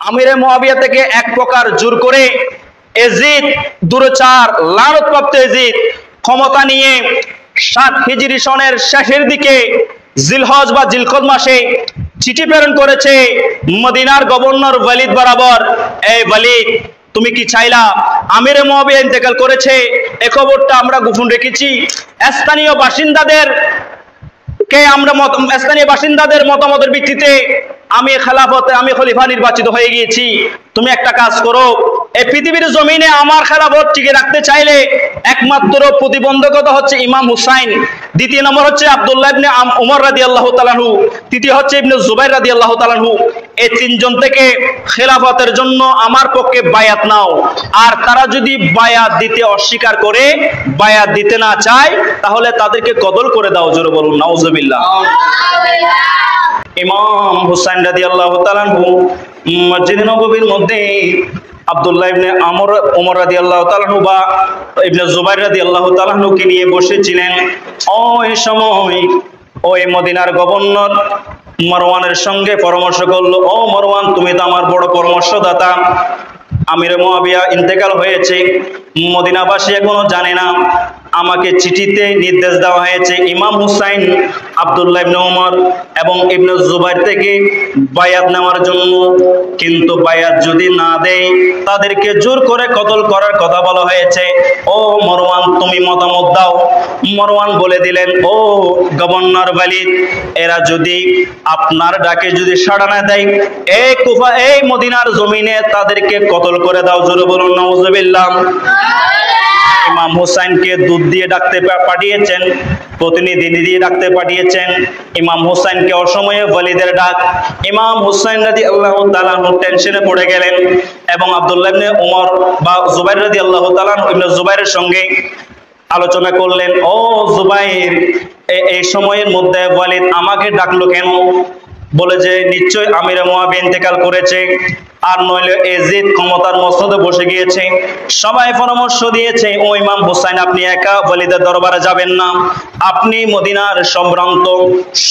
আমিরে মুআবিয়া থেকে এক প্রকার জোর করে এজিদ দুরচার লানতপ্রাপ্ত এজিদ ক্ষমতা নিয়ে 7 হিজরি সনের শেষের দিকে জিলহজ বা জিলকদ মাসে চিঠি প্রেরণ করেছে মদিনার গভর্নর ওয়ালিদ বরাবর, এই ওয়ালিদ তুমি কি চাইলা আমিরে মুআবিয়া ইন্তেকাল করেছে, এই খবরটা আমরা গোপন রেখেছি, স্থানীয় বাসিন্দাদের মতামতের ভিত্তিতে আমি খলিফা নির্বাচিত হয়ে গিয়েছি। তুমি একটা কাজ করো, এই পৃথিবীর জমিনে আমার খেলাফত টিকে রাখতে চাইলে একমাত্র প্রতিবন্ধকতা হচ্ছে ইমাম হুসাইন, দ্বিতীয় নম্বর হচ্ছে আব্দুল্লাহ ইবনে উমর রাদিয়াল্লাহু তাআলা আনহু, তৃতীয় হচ্ছে ইবনে জুবাইর রাদিয়াল্লাহু তাআলা আনহু। এই তিনজন থেকে খেলাফতের জন্য আমার পক্ষে বায়াত নাও। আর তারা যদি বায়াত দিতে অস্বীকার করে, বায়াত দিতে না চায়, তাহলে তাদেরকে কতল করে দাও। জোরে বলুন নাউজুবিল্লাহ। ইমাম হুসাইন রাদিয়াল্লাহু তাআলা আনহু মসজিদ নববীর মধ্যে আব্দুল্লাহ ইবনে উমর রাদিয়াল্লাহু তাআলা আনহু বা ইবনে জুবাইর রাদিয়াল্লাহু তাআলা আনহুকে নিয়ে বসেছিলেন। ওই সময় ওই মদিনার গভর্নর মারওয়ানের সঙ্গে পরামর্শ করলো, ও মারওয়ান, তুমি তো আমার বড় পরামর্শদাতা, আমিরে মুআবিয়া ইন্তেকাল হয়েছে, মদিনাবাসী এখনো জানে না। আমাকে চিঠিতে নির্দেশ দেওয়া হয়েছে ইমাম হুসাইন, আব্দুল্লাহ ইবনে উমর এবং ইবনে জুবাইর থেকে বায়াত নেওয়ার জন্য, কিন্তু বায়াত যদি না দেয় তাদেরকে জোর করে কতল করার কথা বলা হয়েছে। ও মারওয়ান, তুমি মতামত দাও। মারওয়ান বলে দিলেন, ও গভর্নর ওয়ালিদ, এরা যদি আপনার ডাকে যদি সাড়া না দেয়, এই কুফা এই মদিনার জমিনে তাদেরকে কতল করে দাও। জোরে বলুন নাউজুবিল্লাহ। ইমাম হুসাইনকে দুধ দিয়ে ডাকতে পাঠিয়েছেন, প্রতিনিধি দিয়ে ডাকতে পাঠিয়েছেন। ইমাম হুসাইনকে অসময়ে ওয়ালিদের ডাক। ইমাম হুসাইন রাদিয়াল্লাহু তাআলা টেনশনে পড়ে গেলেন এবং আব্দুল্লাহ ইবনে উমর বা জুবাইর রাদিয়াল্লাহু তাআলা ইবনে জুবাইরের সঙ্গে আলোচনা করলেন, ও জুবাইর, এই সময়ের মধ্যে ওয়ালিদ আমাকে ডাকলো কেন? বলে যে নিশ্চয় আমিরে মুআবিয়া ইন্তেকাল করেছে, আর নইলে এজিদ ক্ষমতার মসনদে বসে গিয়েছে। সবাই পরামর্শ দিয়েছে, ও ইমাম হুসাইন, আপনি একা ওয়ালিদের দরবারে যাবেন না, আপনি মদিনার সম্ভ্রান্ত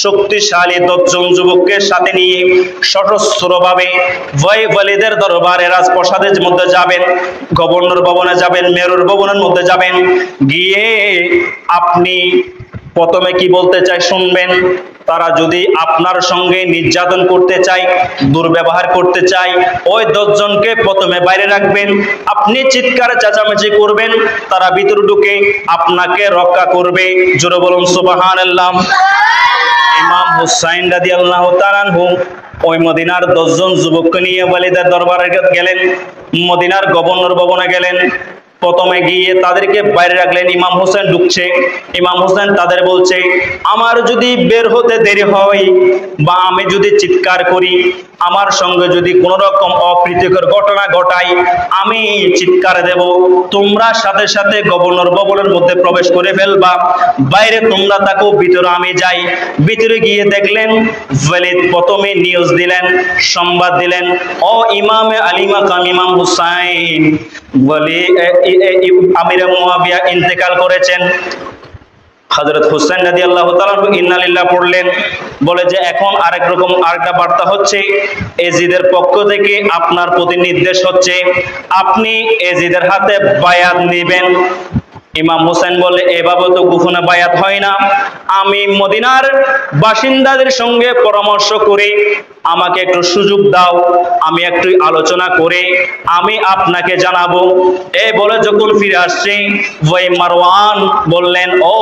শক্তিশালী 10 জন যুবককে সাথে নিয়ে সশস্ত্রভাবে ওয়ালিদের দরবারে রাজপ্রাসাদের মধ্যে যাবেন, গভর্নর ভবনে যাবেন, মেয়র ভবনের মধ্যে যাবেন। গিয়ে আপনি প্রথমে কি বলতে চাই শুনবেন। তারা যদি আপনার সঙ্গে নির্যাতন করতে চায়, দুর্ব্যবহার করতে চায়, ওই 10 জনকে প্রথমে বাইরে রাখবেন, আপনি চিৎকার চেঁচামেচি করবেন, তারা ভিতরে ঢুকে আপনাকে রক্ষা করবে। জোরে বলুন সুবহানাল্লাহ। ইমাম হুসাইন রাদিয়াল্লাহু তাআলা আনহু ওই মদিনার 10 জন যুবককে নিয়ে ওয়ালিদের দরবারে গেলেন, মদিনার গভর্নর ভবনে গেলেন। প্রথমে গিয়ে তাদেরকে বাইরে রাখলেন। ইমাম হোসেন ঢুকছে। ইমাম হোসেন তাদের বলছে, আমার যদি বের হতে দেরি হয় বা আমি যদি চিৎকার করি, আমার সঙ্গে যদি কোনো রকম অপ্রীতিকর ঘটনা ঘটাই, আমি চিৎকার দেব, তোমরা সাথে সাথে গভর্নর ভবনের মধ্যে প্রবেশ করে ফেলবা, বাইরে তোমরা থাকো, ভিতরে আমি যাই। ভিতরে গিয়ে দেখলেন ওয়ালিদ প্রথমে নিউজ দিলেন, সংবাদ দিলেন, ও ইমামে আলী মাকাম ইমাম হুসাইন আমিরে মুআবিয়া ইন্তেকাল করেছেন। হযরত হুসাইন রাদিয়াল্লাহু তাআলা ইন্না লিল্লাহ পড়লেন। বলে যে এখন আরেকটা বার্তা হচ্ছে, এজিদের পক্ষ থেকে আপনার প্রতি নির্দেশ হচ্ছে আপনি এজিদের হাতে বায়াত নেবেন। ইমাম হোসেন বলে, এভাবে তো গোপনে বায়াত হয় না, আমি মদিনার বাসিন্দাদের সঙ্গে পরামর্শ করে আমাকে একটু সুযোগ দাও, আমি একটু আলোচনা করে আমি আপনাকে জানাবো। এই বলে যখন ফিরে আসছে, ওই মারওয়ান বললেন, ও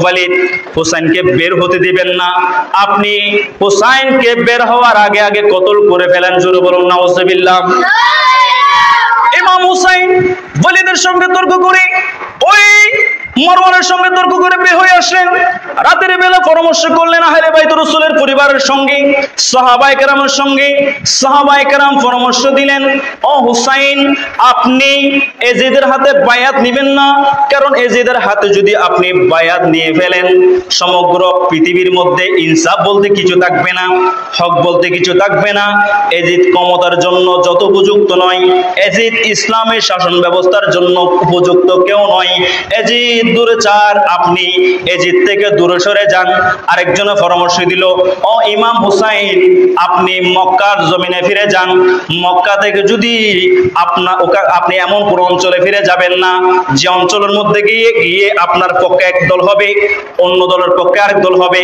ওয়ালিদ, হুসাইনকে বের হতে দিবেন না, আপনি হুসাইনকে বের হওয়ার আগে আগে কতল করে ফেলেন। জোরে বলুন নাউজুবিল্লাহ। ইমাম হুসাইন ওয়ালিদের সঙ্গে তর্ক করে ওই মারওয়ানের সঙ্গে তর্ক করে বের হয়ে আসলেন। রাতের বেলা পরামর্শ করলেন আহলে বাইত রাসূলের পরিবারের সঙ্গে, সাহাবায়ে কেরামের সঙ্গে। সাহাবায়ে কেরাম পরামর্শ দিলেন, ও হুসাইন, আপনি এজিদের হাতে বায়াত নেবেন না, কারণ এজিদের হাতে যদি আপনি বায়াত নিয়ে ফেলেন, সমগ্র পৃথিবীর মধ্যে ইনসাফ বলতে কিছু থাকবে না, হক বলতে কিছু থাকবে না। এজিদ ক্ষমতার জন্য যত উপযুক্ত নয়, এজিদ ইসলামের শাসন ব্যবস্থার জন্য উপযুক্ত কেউ নয়। এজিদ দূরে চার, আপনি এজিদ থেকে দূরে সরে যান। আরেকজনে পরামর্শ দিল, ও ইমাম হুসাইন, আপনি মক্কার জমিনে ফিরে যান। মক্কা থেকে যদি আপনি এমন কোন অঞ্চলে ফিরে যাবেন না যে অঞ্চলের মধ্যে গিয়ে আপনার পক্ষে এক দল হবে, অন্য দলের পক্ষে আরেক দল হবে,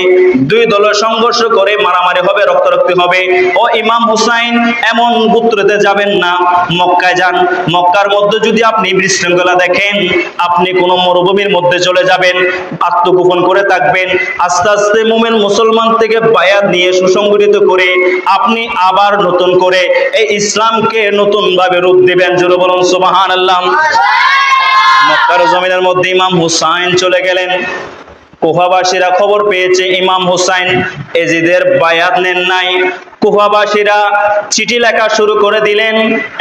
দুই দলের সংঘর্ষ করে মারামারি হবে, রক্তারক্তি হবে। ও ইমাম হুসাইন, এমন গোত্রতে যাবেন না, মক্কায় যান। মক্কার মধ্যে যদি আপনি বিশৃঙ্খলা দেখেন, আপনি কোন মরুভূমির মধ্যে চলে যাবেন, আত্মগোপন করে থাকবেন। আস্তে আস্তে মুমিন মুসলমান থেকে বায়াত নিয়ে সুসংগঠিত করে আপনি আবার নতুন করে এই ইসলামকে নতুন ভাবে রূপ দিবেন। জোরে বলুন সুবহানাল্লাহ। মক্কার জমিনের মধ্যে ইমাম হুসাইন চলে গেলেন। কুফাবাসীরা খবর পেয়েছে ইমাম হুসাইন এজিদের বায়াত নেন নাই। কুফাবাসীরা চিঠি লেখা শুরু করে দিলেন।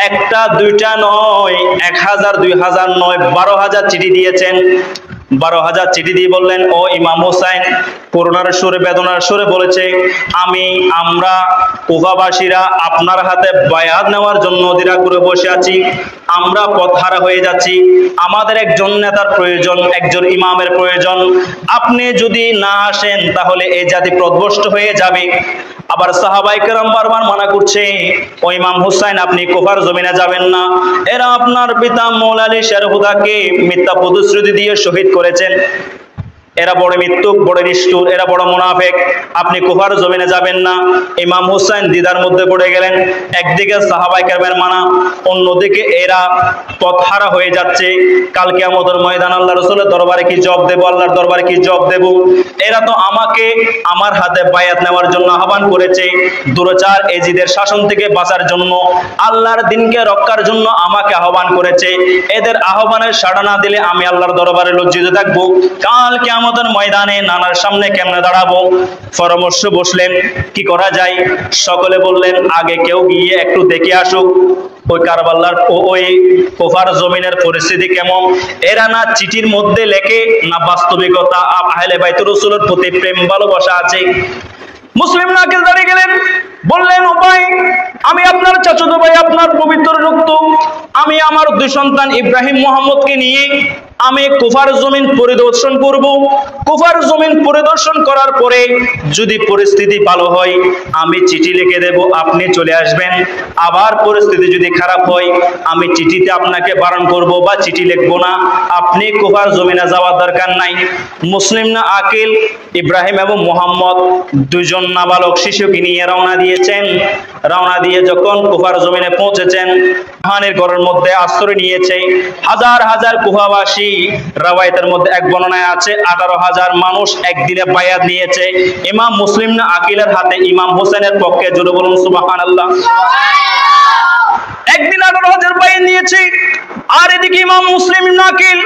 একটা দুইটা নয়, 1000 2000 নয়, 12,000 চিঠি দিয়েছেন। 12,000 চিঠি দিয়ে বললেন, ও ইমাম হুসাইন, করুণার সুরে বেদনার সুরে বলেছে, আমরা কুফাবাসীরা আপনার হাতে বায়াত নেওয়ার জন্য অধীরা করে বসে আছি। আমরা পথহারা হয়ে যাচ্ছি। আমাদের একজন নেতার প্রয়োজন, একজন ইমামের প্রয়োজন। আপনি যদি না আসেন তাহলে এই জাতি পথভ্রষ্ট হয়ে যাবে। আবার সাহাবায়ে কেরাম বারবার মানা করছে, ও ইমাম হুসাইন, আপনি কুফার জমিনে যাবেন না। এরা আপনার পিতা মৌলা আলী শেরহুদাকে মিথ্যা প্রতিশ্রুতি দিয়ে শহীদ করেছেন। এরা বড় মৃত্যুক, বড় নিষ্ঠুর, এরা বড় মুনাফিক। আপনি কুফার জমিনে যাবেন না। ইমাম হুসাইন দ্বিধার মধ্যে পড়ে গেলেন। একদিকে সাহাবায়ে কেরামের মানা, অন্যদিকে এরা পথহারা হয়ে যাচ্ছে। কাল কিয়ামতের ময়দান আল্লাহর রাসূলের দরবারে কি জবাব দেব, আল্লাহর দরবারে কি জবাব দেব? এরা তো আমাকে আমার হাতে বায়াত নেওয়ার জন্য আহ্বান করেছে, দুরাচার এজিদের শাসন থেকে বাঁচার জন্য, আল্লাহর দ্বীনকে রক্ষার জন্য আমাকে আহ্বান করেছে। এদের আহ্বানের সাড়া না দিলে আমি আল্লাহর দরবারে লজ্জিত থাকবো। কাল কিয়ামতের ময়দানে নানার সামনে কেমনে দাঁড়াবো? পরামর্শ বসলেন, কি করা যায়? সকলে বললেন, আগে কেউ গিয়ে একটু দেখে আসুক ওই কারবালার ওই কুফার জমিনের পরিস্থিতি কেমন। এরা না চিঠির মধ্যে লেখে, না বাস্তবিকতা আহলে বাইতুর রাসূলের প্রতি প্রেম ভালোবাসা আছে। মুসলিম নাকিল দাঁড়িয়ে গেলেন, বললেন, ও ভাই, আমি আপনার চাচাতো ভাই, আপনার পবিত্র রক্ত। আমি আমার দুই সন্তান ইব্রাহিম মোহাম্মদকে নিয়ে আমি কুফার জমিন পরিদর্শন করব। কুফার জমিন পরিদর্শন করার পরে যদি পরিস্থিতি ভালো হয় আমি চিঠি লিখে দেব, আপনি চলে আসবেন। আবার পরিস্থিতি যদি খারাপ হয় আমি চিঠিতে আপনাকে বারণ করব বা চিঠি লিখব না, আপনি কুফার জমিনে যাওয়ার দরকার নাই। মুসলিম না আকিল ইব্রাহিম এবং মোহাম্মদ দুজন নাবালক শিশুকে নিয়ে রওনা দিয়েছেন। রওনা দিয়ে যখন কুফার জমিনে পৌঁছেছেন, হানের ঘরের মধ্যে আশ্রয় নিয়েছে হাজার হাজার কুফাবাসী। রাওয়ায়াতের মধ্যে এক বর্ণনায় আছে 18,000 মানুষ একদিনে বায়াত নিয়েছে ইমাম মুসলিম না আকিলের হাতে ইমাম হোসেনের পক্ষে। জোরে বলুন সুবহানাল্লাহ। একদিন 18,000 বায়াত নিয়েছে। আর এদিকে ইমাম মুসলিম না আকিল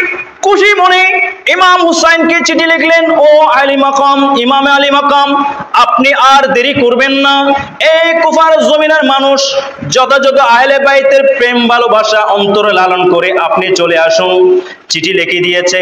খুশি মনে ইমাম হুসাইনকে চিঠি লিখলেন, ও আলী মাকাম, ইমামে আলী মাকাম, আপনি আর দেরি করবেন না। এই কুফার জমিনের মানুষ যথাযথ আহলে বাইতের প্রেম ভালোবাসা অন্তরে লালন করে আপনি চলে আসুন। চিঠি লিখে দিয়েছে।